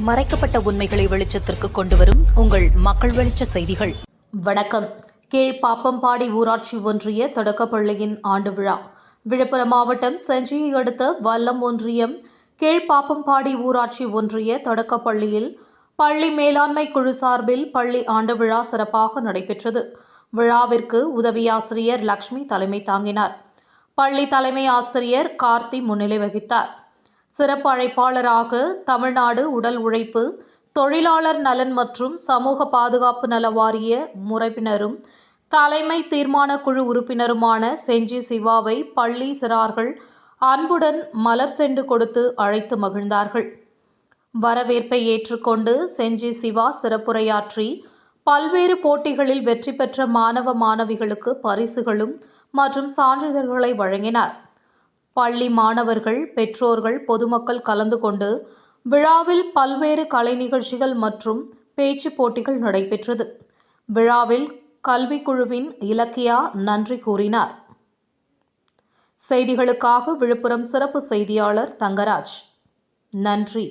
மறைக்கப்பட்ட உண்மைகளை வெளிச்சத்திற்கு கொண்டுவரும் உங்கள் மக்கள் வெளிச்ச செய்திகள். வணக்கம். கீழ்பாப்பம்பாடி ஊராட்சி ஒன்றிய தொடக்கப்பள்ளியின் ஆண்டு விழா. விழுப்புரம் மாவட்டம் செஞ்சியை அடுத்த வல்லம் ஒன்றியம் கீழ்பாப்பம்பாடி ஊராட்சி ஒன்றிய தொடக்கப்பள்ளியில் பள்ளி மேலாண்மை குழு சார்பில் பள்ளி ஆண்டு விழா சிறப்பாக நடைபெற்றது. விழாவிற்கு உதவி ஆசிரியர் லட்சுமி தலைமை தாங்கினார். பள்ளி தலைமை ஆசிரியர் கார்த்தி முன்னிலை வகித்தார். சிறப்பு அழைப்பாளராக தமிழ்நாடு உடல் உழைப்பு தொழிலாளர் நலன் மற்றும் சமூக பாதுகாப்பு நல வாரிய உறுப்பினரும் தலைமை தீர்மான குழு உறுப்பினருமான செஞ்சி சிவாவை பள்ளி சிறார்கள் அன்புடன் மலர் செண்டு கொடுத்து அழைத்து மகிழ்ந்தார்கள். வரவேற்பை ஏற்றுக்கொண்டு செஞ்சி சிவா சிறப்புரையாற்றி பல்வேறு போட்டிகளில் வெற்றி பெற்ற மாணவ மாணவிகளுக்கு பரிசுகளும் மற்றும் சான்றிதழ்களை வழங்கினார். பள்ளி மாணவர்கள், பெற்றோர்கள், பொதுமக்கள் கலந்து கொண்டு விழாவில் பல்வேறு கலை நிகழ்ச்சிகள் மற்றும் பேச்சு போட்டிகள் நடைபெற்றது. விழாவில் கல்விக்குழுவின் இலக்கியா நன்றி கூறினார். செய்திகளுக்காக விழுப்புரம் சிறப்பு செய்தியாளர் தங்கராஜ். நன்றி.